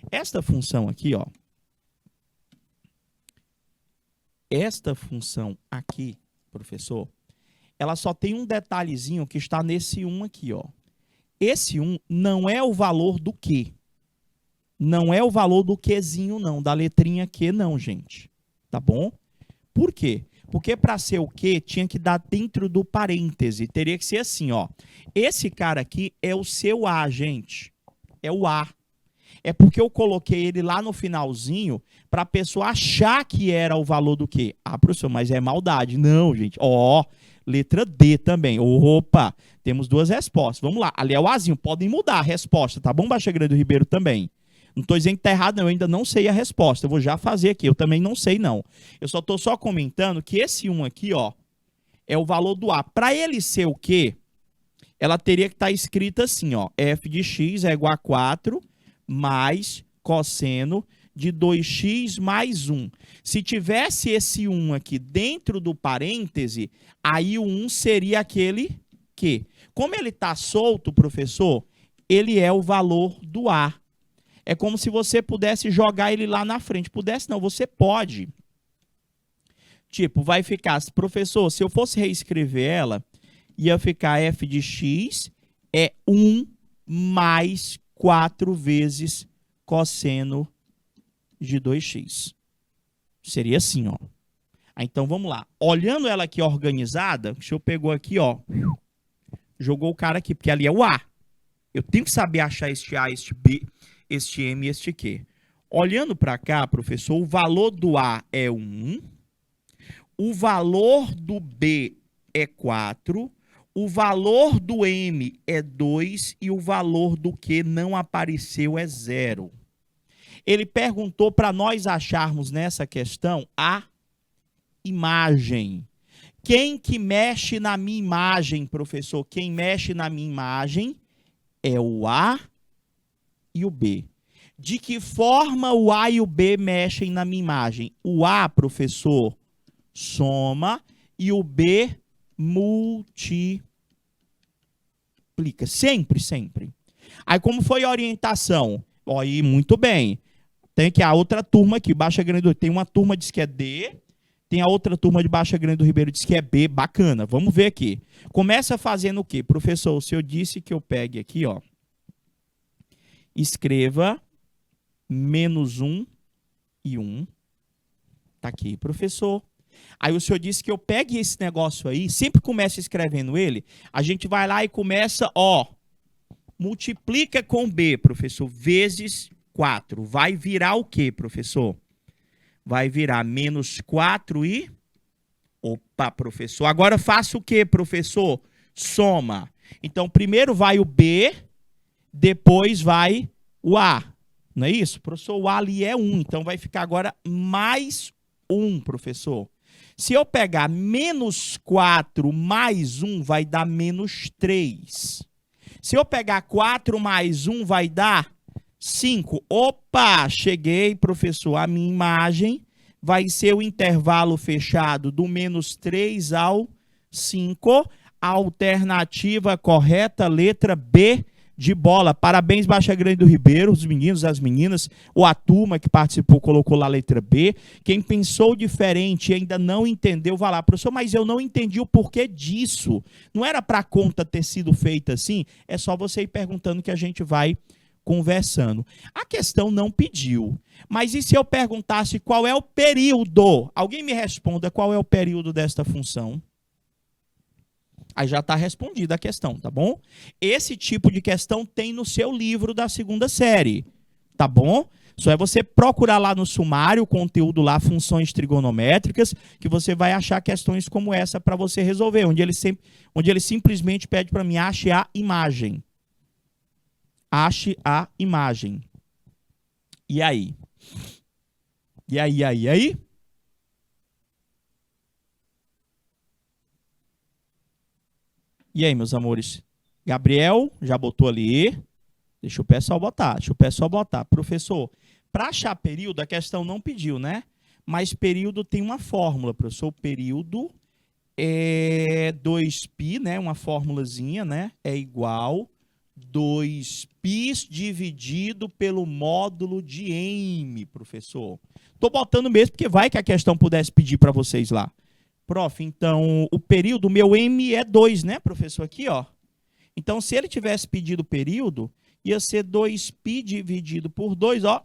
esta função aqui, ó. Esta função aqui, professor, ela só tem um detalhezinho que está nesse 1 aqui, ó. Esse 1 não é o valor do Q. Não é o valor do Qzinho, não. Da letrinha Q, não, gente. Tá bom? Por quê? Porque para ser o Q, tinha que dar dentro do parêntese. Teria que ser assim, ó. Esse cara aqui é o seu A, gente. É o A. É porque eu coloquei ele lá no finalzinho para a pessoa achar que era o valor do Q. Ah, professor, mas é maldade. Não, gente. Ó, letra D também. Opa, temos 2 respostas. Vamos lá. Ali é o Azinho. Podem mudar a resposta, tá bom, Baixa Grande do Ribeiro também? Não estou dizendo que está errado, não. Eu ainda não sei a resposta. Eu vou já fazer aqui. Eu também não sei, não. Eu só estou comentando que esse 1 aqui, ó, é o valor do A. Para ele ser o quê? Ela teria que estar escrita assim, ó. F de x é igual a 4 mais cosseno de 2x mais 1. Se tivesse esse 1 aqui dentro do parêntese, aí o 1 seria aquele que. Como ele está solto, professor, ele é o valor do A. É como se você pudesse jogar ele lá na frente. Pudesse não, você pode. Tipo, vai ficar, professor, se eu fosse reescrever ela, ia ficar f de x é 1 mais 4 vezes cosseno de 2x. Seria assim, ó. Então, vamos lá. Olhando ela aqui organizada, o senhor pegou aqui, ó, jogou o cara aqui, porque ali é o A. Eu tenho que saber achar este A, este B, este M e este Q. Olhando para cá, professor, o valor do A é 1, o valor do B é 4, o valor do M é 2 e o valor do Q não apareceu é 0. Ele perguntou para nós acharmos nessa questão a imagem. Quem que mexe na minha imagem, professor? Quem mexe na minha imagem é o A e o B. De que forma o A e o B mexem na minha imagem? O A, professor, soma e o B multiplica. Sempre, sempre. Aí como foi a orientação? Ó, aí, muito bem. Tem que a outra turma aqui, Baixa Grande do... Tem uma turma que diz que é D, tem a outra turma de Baixa Grande do Ribeiro que diz que é B, bacana. Vamos ver aqui. Começa fazendo o quê? Professor, o senhor disse que eu pegue aqui, ó. Escreva menos 1 e 1. Tá aqui, professor. Aí o senhor disse que eu pegue esse negócio aí, sempre começa escrevendo ele, a gente vai lá e começa, ó, multiplica com B, professor, vezes 4. Vai virar o quê, professor? Vai virar menos 4 e... Opa, professor. Agora faça o quê, professor? Soma. Então, primeiro vai o B, depois vai o A. Não é isso? Professor, o A ali é 1, então vai ficar agora mais 1, professor. Se eu pegar menos 4 mais 1, vai dar menos 3. Se eu pegar 4 mais 1, vai dar 5. Opa, cheguei, professor. A minha imagem vai ser o intervalo fechado do menos 3 ao 5. Alternativa correta, letra B de bola. Parabéns, Baixa Grande do Ribeiro, os meninos, as meninas, ou a turma que participou colocou lá a letra B. Quem pensou diferente e ainda não entendeu, vai lá, professor, mas eu não entendi o porquê disso. Não era para a conta ter sido feita assim? É só você ir perguntando que a gente vai conversando. A questão não pediu, mas e se eu perguntasse qual é o período? Alguém me responda qual é o período desta função? Aí já está respondida a questão, tá bom? Esse tipo de questão tem no seu livro da segunda série, tá bom? Só é você procurar lá no sumário, o conteúdo lá, funções trigonométricas, que você vai achar questões como essa para você resolver, onde ele simplesmente pede para mim, ache a imagem. Ache a imagem. E aí? E aí? E aí, meus amores? Gabriel, já botou ali. Deixa o pessoal botar. Professor, para achar período, a questão não pediu, né? Mas período tem uma fórmula, professor. Período é 2π, né? Uma formulazinha, né? É igual 2π dividido pelo módulo de m, professor. Tô botando mesmo porque vai que a questão pudesse pedir para vocês lá. Prof, então o período, meu m é 2, né, professor? Aqui, ó. Então, se ele tivesse pedido o período, ia ser 2π dividido por 2, ó,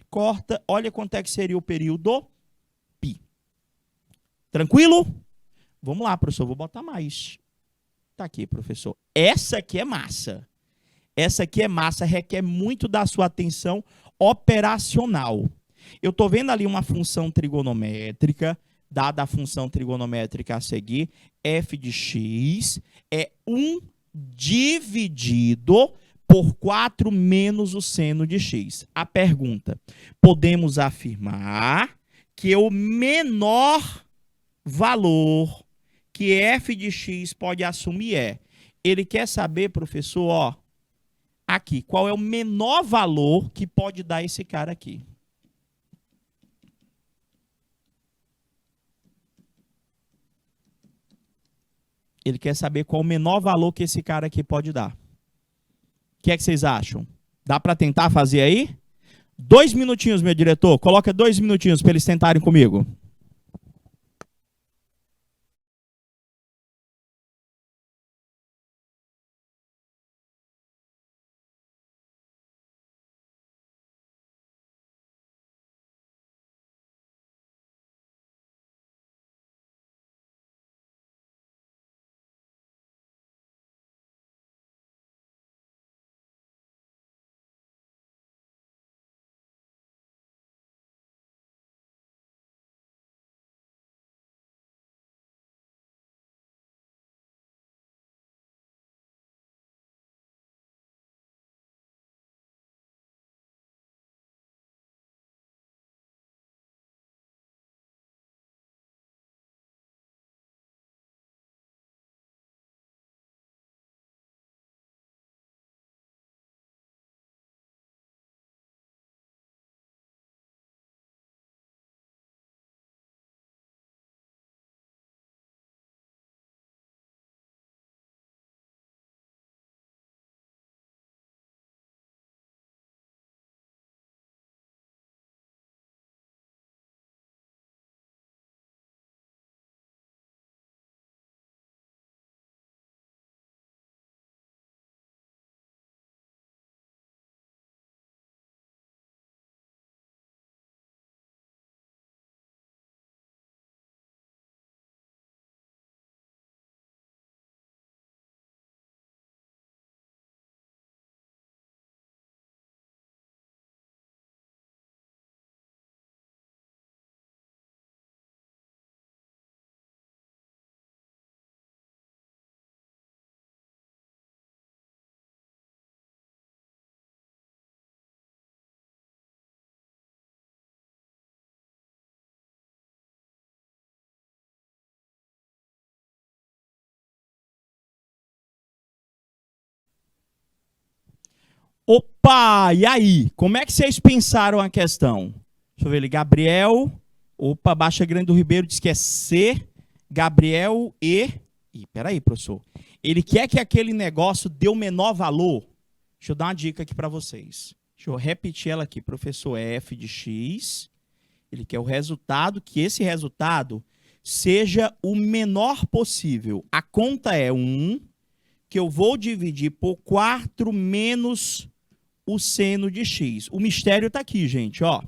corta, olha quanto é que seria o período, π. Tranquilo? Vamos lá, professor, vou botar mais. Tá aqui, professor. Essa aqui é massa. Essa aqui é massa, requer muito da sua atenção operacional. Eu estou vendo ali uma função trigonométrica, dada a função trigonométrica a seguir, f de x é 1 dividido por 4 menos o seno de x. A pergunta, podemos afirmar que o menor valor que f de x pode assumir ele quer saber, professor, ó, aqui. Qual é o menor valor que pode dar esse cara aqui? Ele quer saber qual o menor valor que esse cara aqui pode dar. O que é que vocês acham? Dá para tentar fazer aí? 2 minutinhos, meu diretor. Coloca 2 minutinhos para eles tentarem comigo. Opa, e aí? Como é que vocês pensaram a questão? Deixa eu ver ali. Gabriel. Opa, Baixa Grande do Ribeiro diz que é C. Gabriel e. Ih, peraí, professor. Ele quer que aquele negócio dê o menor valor. Deixa eu dar uma dica aqui para vocês. Deixa eu repetir ela aqui. Professor, é f de x. Ele quer o resultado, que esse resultado seja o menor possível. A conta é 1, que eu vou dividir por 4 menos o seno de x. O mistério está aqui, gente, ó.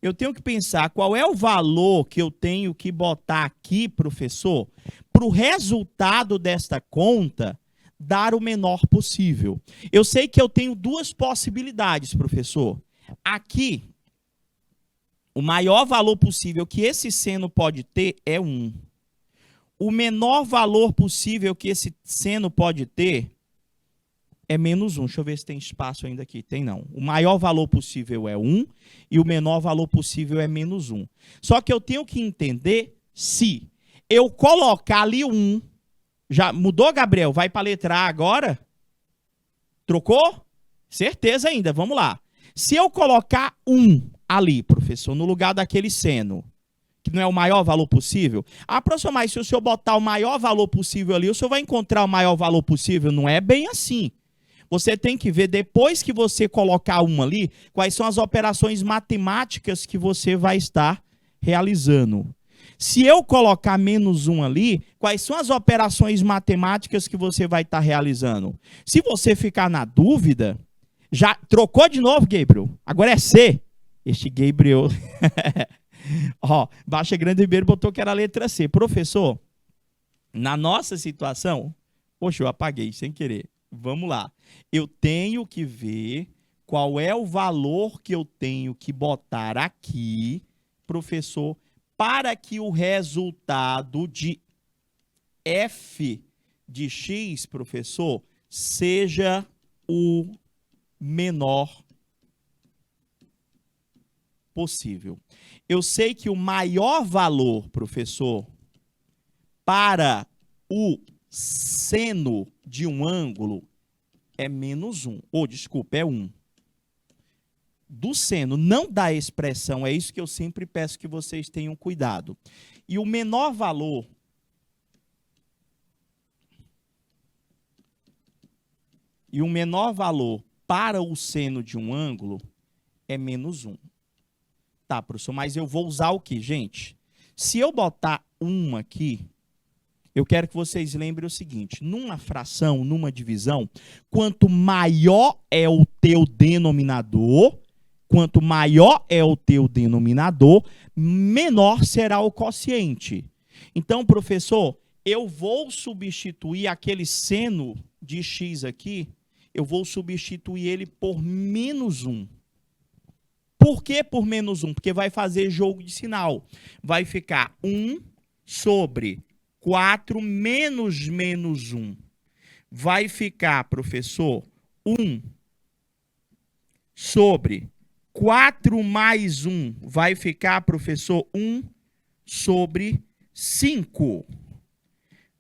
Eu tenho que pensar qual é o valor que eu tenho que botar aqui, professor, para o resultado desta conta dar o menor possível. Eu sei que eu tenho duas possibilidades, professor. Aqui, o maior valor possível que esse seno pode ter é 1. O menor valor possível que esse seno pode ter é menos 1. Deixa eu ver se tem espaço ainda aqui. Tem não. O maior valor possível é 1 e o menor valor possível é menos 1. Só que eu tenho que entender se eu colocar ali 1... Já mudou, Gabriel? Vai para a letra A agora? Trocou? Certeza ainda. Vamos lá. Se eu colocar 1 ali, professor, no lugar daquele seno, que não é o maior valor possível. Ah, professor, mas se o senhor botar o maior valor possível ali, o senhor vai encontrar o maior valor possível? Não é bem assim. Você tem que ver, depois que você colocar 1 ali, quais são as operações matemáticas que você vai estar realizando. Se eu colocar menos 1 ali, quais são as operações matemáticas que você vai estar realizando? Se você ficar na dúvida, já trocou de novo, Gabriel? Agora é C. Este Gabriel... Ó, Baixa Grande Ribeiro botou que era a letra C. Professor, na nossa situação... Poxa, eu apaguei sem querer. Vamos lá. Eu tenho que ver qual é o valor que eu tenho que botar aqui, professor, para que o resultado de f de x, professor, seja o menor possível. Eu sei que o maior valor, professor, para o seno de um ângulo é menos 1. Ou, desculpa, é 1. Do seno, não da expressão, é isso que eu sempre peço que vocês tenham cuidado. E o menor valor para o seno de um ângulo é menos 1. Tá, professor, mas eu vou usar o quê, gente? Se eu botar 1 aqui, eu quero que vocês lembrem o seguinte, numa fração, numa divisão, quanto maior é o teu denominador, menor será o quociente. Então, professor, eu vou substituir aquele seno de x aqui, eu vou substituir ele por menos 1. Por que por menos 1? Porque vai fazer jogo de sinal. Vai ficar 1 sobre 4 menos menos 1. Vai ficar, professor, 1 sobre 4 mais 1. Vai ficar, professor, 1 sobre 5.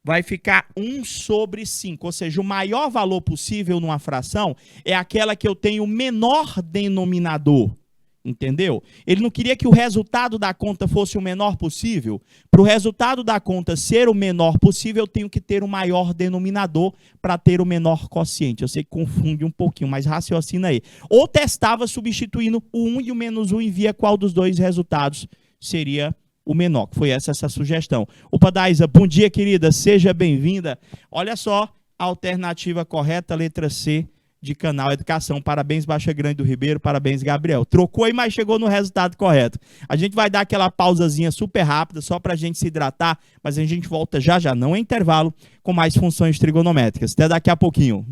Vai ficar 1 sobre 5. Ou seja, o maior valor possível numa fração é aquela que eu tenho o menor denominador. Entendeu? Ele não queria que o resultado da conta fosse o menor possível. Para o resultado da conta ser o menor possível, eu tenho que ter o maior denominador para ter o menor quociente. Eu sei que confunde um pouquinho, mas raciocina aí. Ou testava substituindo o 1 e o menos 1 e via qual dos dois resultados seria o menor. Foi essa sugestão. Opa, Daisa, bom dia, querida. Seja bem-vinda. Olha só, a alternativa correta, letra C, de Canal Educação. Parabéns, Baixa Grande do Ribeiro. Parabéns, Gabriel. Trocou aí, mas chegou no resultado correto. A gente vai dar aquela pausazinha super rápida, só para a gente se hidratar, mas a gente volta já já, não é intervalo, com mais funções trigonométricas. Até daqui a pouquinho.